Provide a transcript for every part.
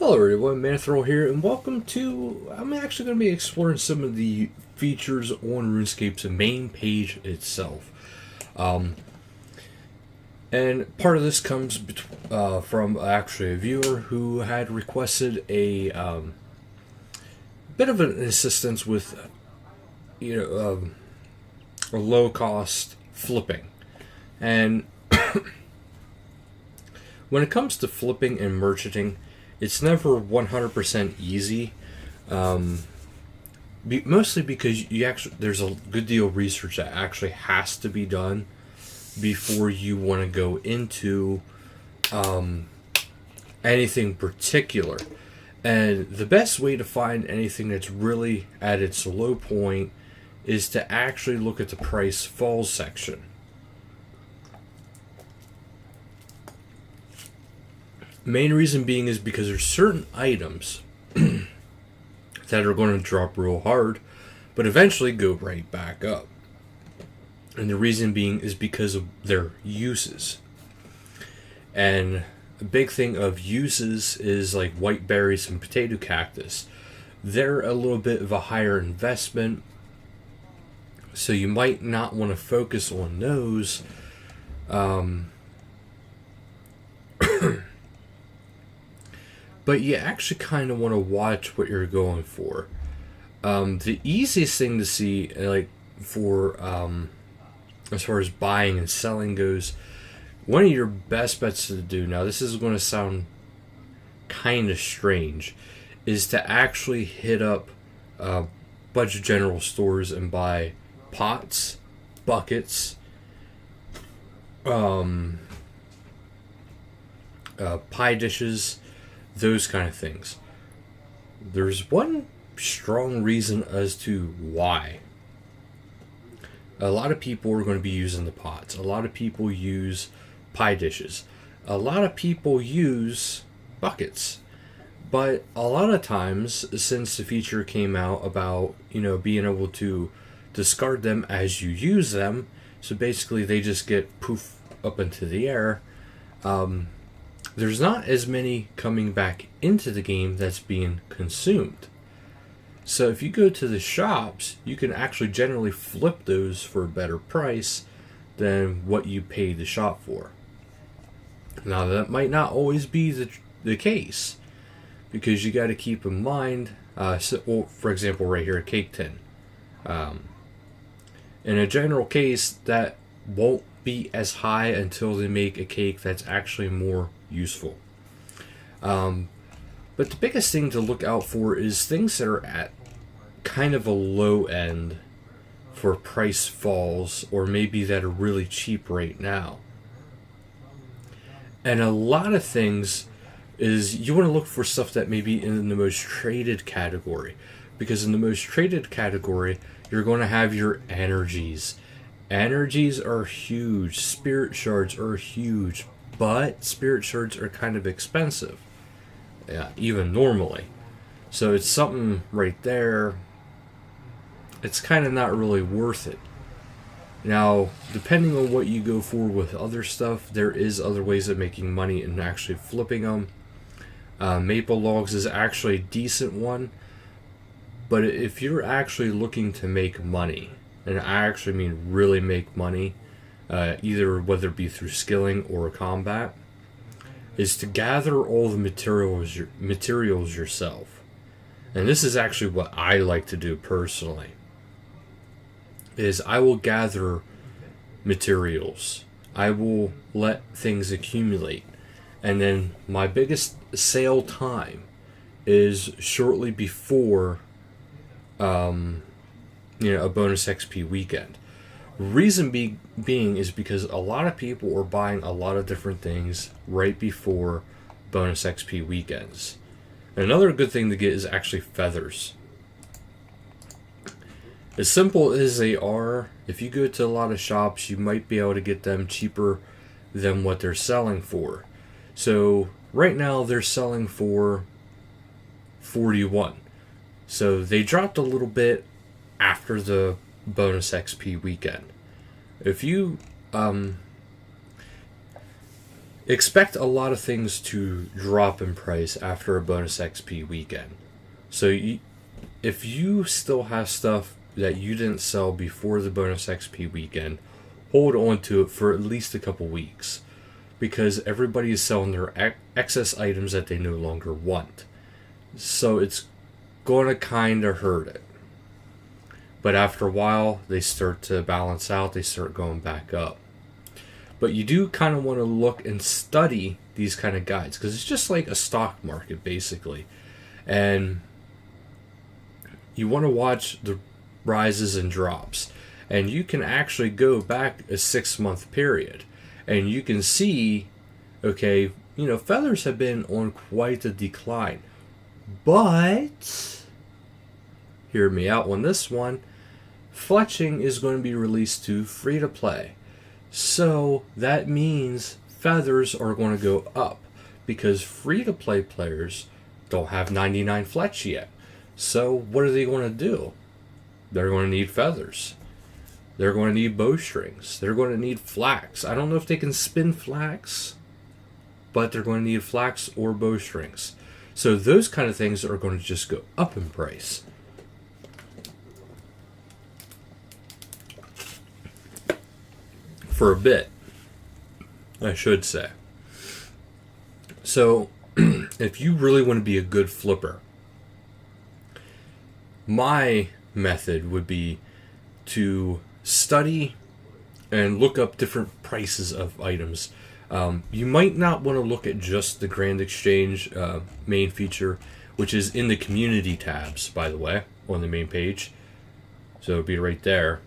Hello everyone, Manithral here, and welcome to... I'm actually going to be exploring some of the features on RuneScape's main page itself. And part of this comes from actually a viewer who had requested a bit of an assistance with, a low-cost flipping. And when it comes to flipping and merchanting, it's never 100% easy, mostly because there's a good deal of research that actually has to be done before you want to go into anything particular. And the best way to find anything that's really at its low point is to actually look at the price falls section. Main reason being is because there's certain items that are going to drop real hard, but eventually go right back up. And the reason being is because of their uses. And a big thing of uses is like white berries and potato cactus. They're a little bit of a higher investment, so you might not want to focus on those. But you actually kind of want to watch what you're going for. The easiest thing to see, like for as far as buying and selling goes, one of your best bets to do, now this is going to sound kind of strange, is to actually hit up a bunch of general stores and buy pots, buckets, pie dishes, those kind of things. There's one strong reason as to why. A lot of people are going to be using the pots. A lot of people use pie dishes. A lot of people use buckets. But a lot of times, since the feature came out about, being able to discard them as you use them, so basically they just get poof up into the air, there's not as many coming back into the game that's being consumed. So if you go to the shops, you can actually generally flip those for a better price than what you paid the shop for. Now that might not always be the case, because you got to keep in mind, for example right here, a cake tin. In a general case, that won't be as high until they make a cake that's actually more useful. But the biggest thing to look out for is things that are at kind of a low end for price falls, or maybe that are really cheap right now. And a lot of things is you want to look for stuff that may be in the most traded category, because in the most traded category you're going to have your energies. Energies are huge. Spirit shards are huge, but spirit shards are kind of expensive, even normally. So it's something right there. It's kind of not really worth it. Now, depending on what you go for with other stuff, there is other ways of making money and actually flipping them. Maple logs is actually a decent one, but if you're actually looking to make money, and I actually mean really make money, either whether it be through skilling or combat, is to gather all the materials yourself. And this is actually what I like to do personally, is I will gather materials. I will let things accumulate. And then my biggest sale time is shortly before a bonus XP weekend. Reason being is because a lot of people are buying a lot of different things right before bonus XP weekends. And another good thing to get is actually feathers. As simple as they are, if you go to a lot of shops, you might be able to get them cheaper than what they're selling for. So right now they're selling for 41. So they dropped a little bit after the bonus XP weekend. If you expect a lot of things to drop in price after a bonus XP weekend. So if you still have stuff that you didn't sell before the bonus XP weekend, hold on to it for at least a couple weeks, because everybody is selling their excess items that they no longer want. So it's going to kind of hurt it. But after a while, they start to balance out, they start going back up. But you do kind of want to look and study these kind of guides, because it's just like a stock market, basically. And you want to watch the rises and drops. And you can actually go back a 6-month period. And you can see, okay, feathers have been on quite a decline. But, hear me out on this one, fletching is going to be released to free-to-play. So that means feathers are going to go up, because free-to-play players don't have 99 fletch yet. So what are they going to do? They're going to need feathers. They're going to need bowstrings. They're going to need flax. I don't know if they can spin flax, but they're going to need flax or bowstrings. So those kind of things are going to just go up in price. For a bit, I should say. So, if you really want to be a good flipper, my method would be to study and look up different prices of items. You might not want to look at just the Grand Exchange main feature, which is in the community tabs, by the way, on the main page. So it'll be right there.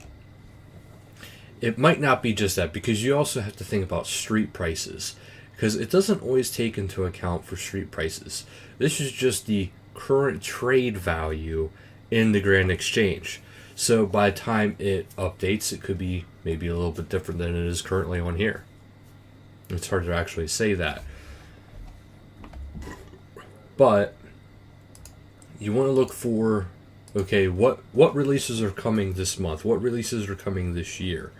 It might not be just that, because you also have to think about street prices, because it doesn't always take into account for street prices. This is just the current trade value in the Grand Exchange. So by the time it updates, it could be maybe a little bit different than it is currently on here. It's hard to actually say that. But you want to look for, okay, what releases are coming this month? What releases are coming this year?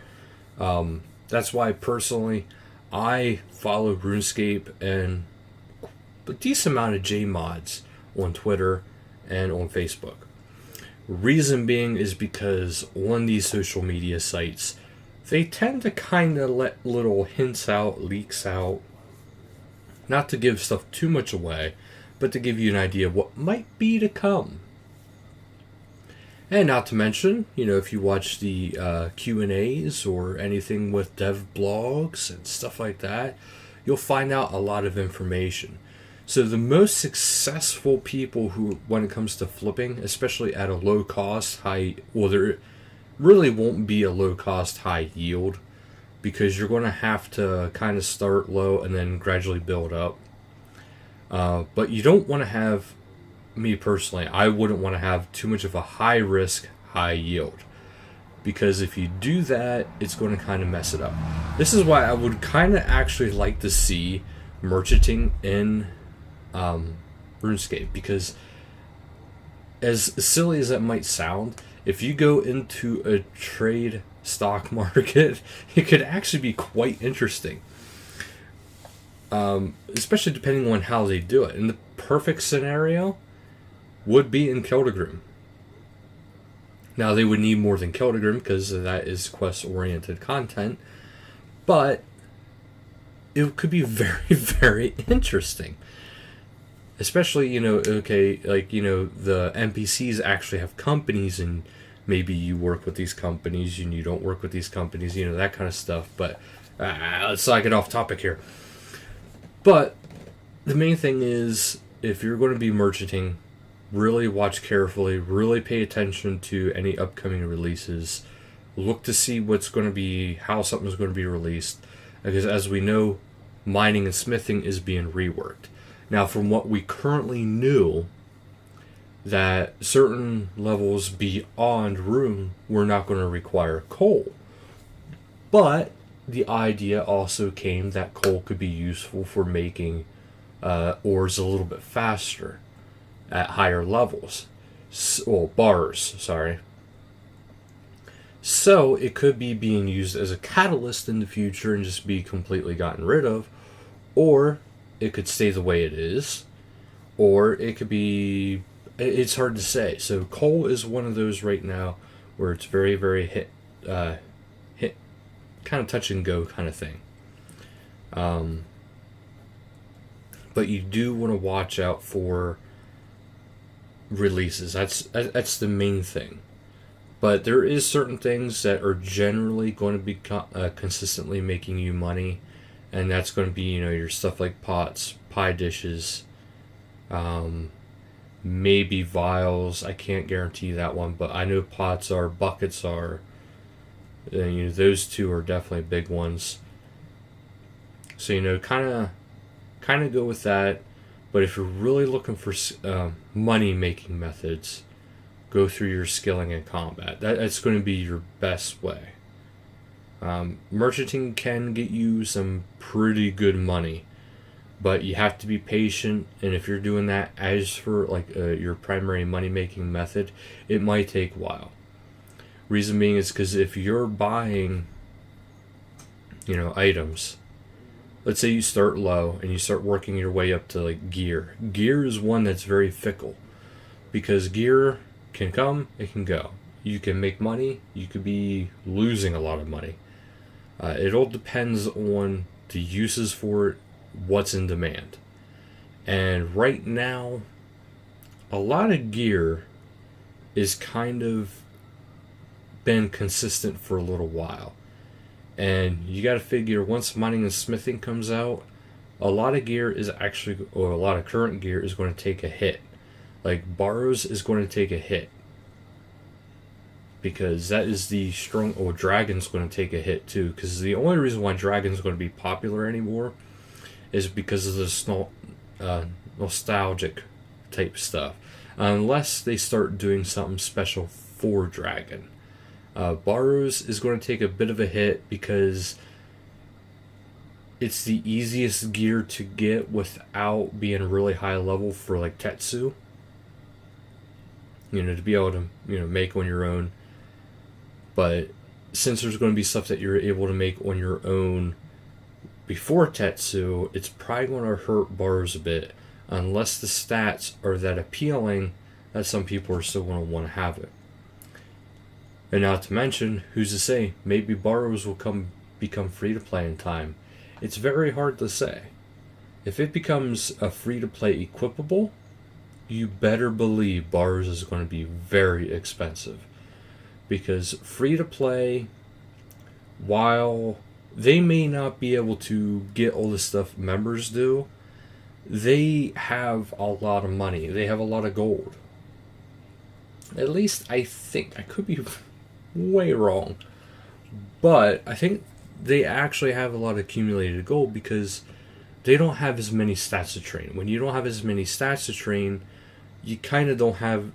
That's why personally I follow RuneScape and a decent amount of JMods on Twitter and on Facebook. Reason being is because on these social media sites, they tend to kind of let little hints out, leaks out, not to give stuff too much away, but to give you an idea of what might be to come. And not to mention, if you watch the Q&As or anything with dev blogs and stuff like that, you'll find out a lot of information. So the most successful people who, when it comes to flipping, especially at a low cost, there really won't be a low cost, high yield, because you're going to have to kind of start low and then gradually build up. But you don't want to have, me personally, I wouldn't want to have too much of a high risk, high yield, because if you do that, it's going to kind of mess it up. This is why I would kind of actually like to see merchanting in RuneScape, because as silly as that might sound, if you go into a trade stock market, it could actually be quite interesting. Especially depending on how they do it. And the perfect scenario would be in Kildigrim. Now, they would need more than Kildigrim, because that is quest-oriented content, but it could be very, very interesting. Especially, the NPCs actually have companies, and maybe you work with these companies and you don't work with these companies, that kind of stuff. But let's not get off topic here. But the main thing is, if you're going to be merchanting, really watch carefully, really pay attention to any upcoming releases. Look to see how something's going to be released. Because as we know, mining and smithing is being reworked. Now, from what we currently knew, that certain levels beyond Rune were not going to require coal. But the idea also came that coal could be useful for making ores a little bit faster at higher levels. Bars, sorry. So it could be being used as a catalyst in the future and just be completely gotten rid of. or it could stay the way it is, or it could be. It's hard to say. So coal is one of those right now where it's very, very hit, kind of touch and go kind of thing. But you do want to watch out for releases. That's the main thing. But there is certain things that are generally going to be consistently making you money, and that's going to be your stuff like pots, pie dishes, maybe vials. I can't guarantee that one, but I know pots are, buckets are. Those two are definitely big ones. So kind of go with that. But if you're really looking for money making methods, go through your skilling and combat. That's going to be your best way. Merchanting can get you some pretty good money, but you have to be patient. And if you're doing that as for your primary money making method, it might take a while. Reason being is because if you're buying, items. Let's say you start low and you start working your way up to gear. Gear is one that's very fickle, because gear can come, it can go. You can make money, you could be losing a lot of money. It all depends on the uses for it, what's in demand. And right now, a lot of gear is kind of been consistent for a little while. And you got to figure, once mining and smithing comes out, a lot of gear is actually, or a lot of current gear is going to take a hit. Like Barrows is going to take a hit, because that is the strong. Or Dragon's going to take a hit too, because the only reason why Dragon's going to be popular anymore is because of this nostalgic type stuff. Unless they start doing something special for Dragon. Barrows is going to take a bit of a hit because it's the easiest gear to get without being really high level for Tetsu. To be able to make on your own. But since there's going to be stuff that you're able to make on your own before Tetsu, it's probably going to hurt Barrows a bit, unless the stats are that appealing that some people are still going to want to have it. And not to mention, who's to say, maybe Barrows will become free to play in time. It's very hard to say. If it becomes a free to play equipable, you better believe Barrows is going to be very expensive. Because free to play, while they may not be able to get all the stuff members do, they have a lot of money. They have a lot of gold. At least I think. I could be way wrong, but I think they actually have a lot of accumulated gold, because they don't have as many stats to train. When you don't have as many stats to train, you kind of don't have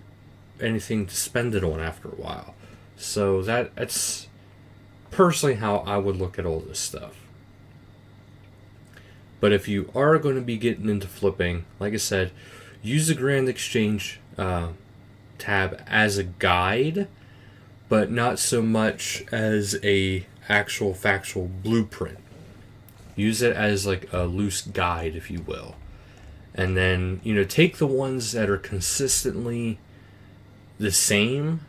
anything to spend it on after a while. So that's personally how I would look at all this stuff. But if you are going to be getting into flipping, like I said, use the Grand Exchange tab as a guide, but not so much as a actual factual blueprint. Use it as a loose guide, if you will. And then, take the ones that are consistently the same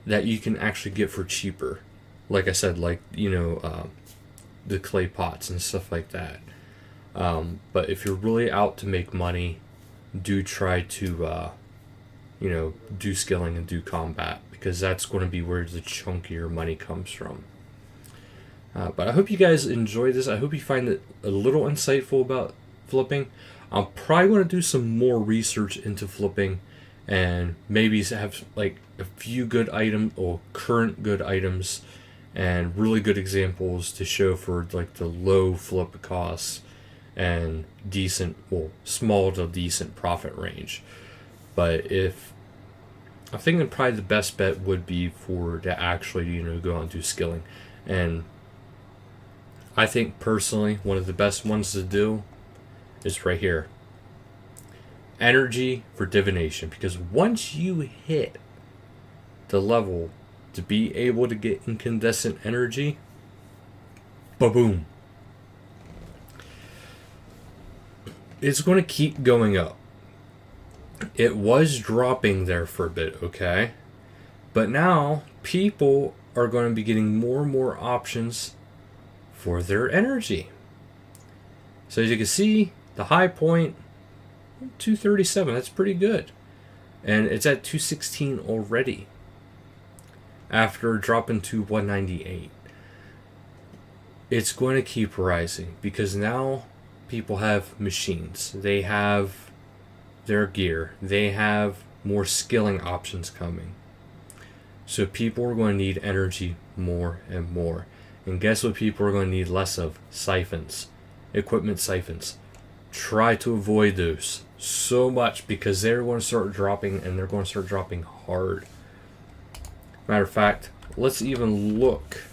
that you can actually get for cheaper. Like I said, the clay pots and stuff like that. But if you're really out to make money, do try to, do skilling and do combat, because that's going to be where the chunkier money comes from. But I hope you guys enjoy this. I hope you find it a little insightful about flipping. I'm probably going to do some more research into flipping, and maybe have a few good items, or current good items, and really good examples to show for the low flip costs and small to decent profit range. But I'm thinking probably the best bet would be to actually, go out and do skilling. And I think personally, one of the best ones to do is right here. Energy for divination. Because once you hit the level to be able to get incandescent energy, ba-boom. it's going to keep going up. It was dropping there for a bit, okay? But now people are going to be getting more and more options for their energy. So as you can see, the high point, 237, that's pretty good. And it's at 216 already after dropping to 198. It's going to keep rising because now people have machines. They have their gear. They have more skilling options coming. So people are going to need energy more and more. And guess what people are going to need less of? Siphons. Equipment siphons. Try to avoid those so much because they're going to start dropping, and they're going to start dropping hard. Matter of fact, let's even look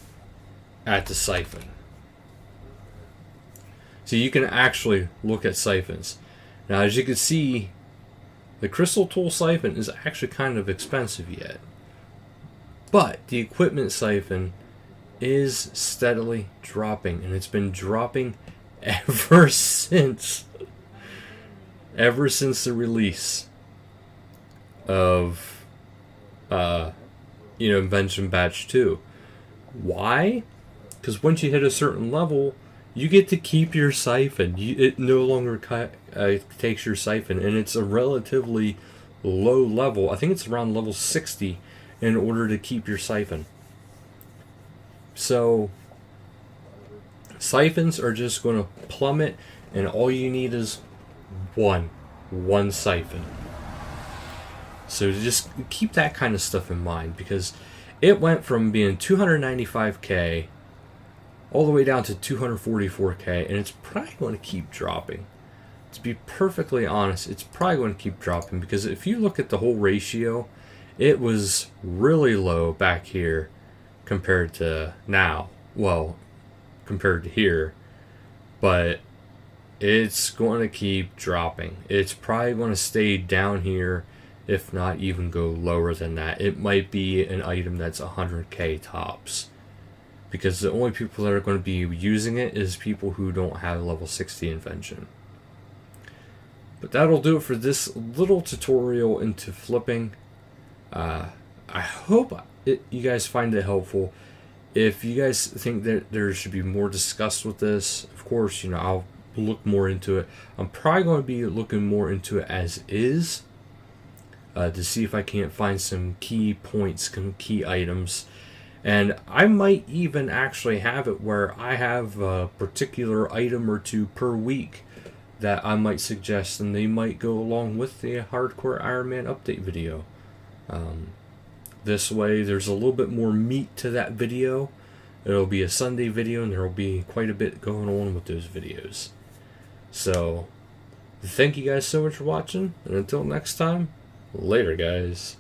at the siphon. So you can actually look at siphons. Now as you can see, the crystal tool siphon is actually kind of expensive yet. But the equipment siphon is steadily dropping, and it's been dropping ever since the release of Invention Batch 2. Why? Because once you hit a certain level, you get to keep your siphon. It no longer takes your siphon, and it's a relatively low level. I think it's around level 60 in order to keep your siphon. So siphons are just going to plummet, and all you need is one siphon. So just keep that kind of stuff in mind, because it went from being 295k all the way down to 244k, and it's probably going to keep dropping. To be perfectly honest, it's probably going to keep dropping, because if you look at the whole ratio, it was really low back here compared to now. Well, compared to here. But it's going to keep dropping. It's probably going to stay down here, if not even go lower than that. It might be an item that's 100k tops, because the only people that are going to be using it is people who don't have level 60 invention. But that'll do it for this little tutorial into flipping. I hope you guys find it helpful. If you guys think that there should be more discussed with this, of course, I'll look more into it. I'm probably going to be looking more into it as is, to see if I can't find some key points, some key items. And I might even actually have it where I have a particular item or two per week that I might suggest, and they might go along with the Hardcore Iron Man update video. This way there's a little bit more meat to that video. It'll be a Sunday video, and there will be quite a bit going on with those videos. So thank you guys so much for watching, and until next time, later guys.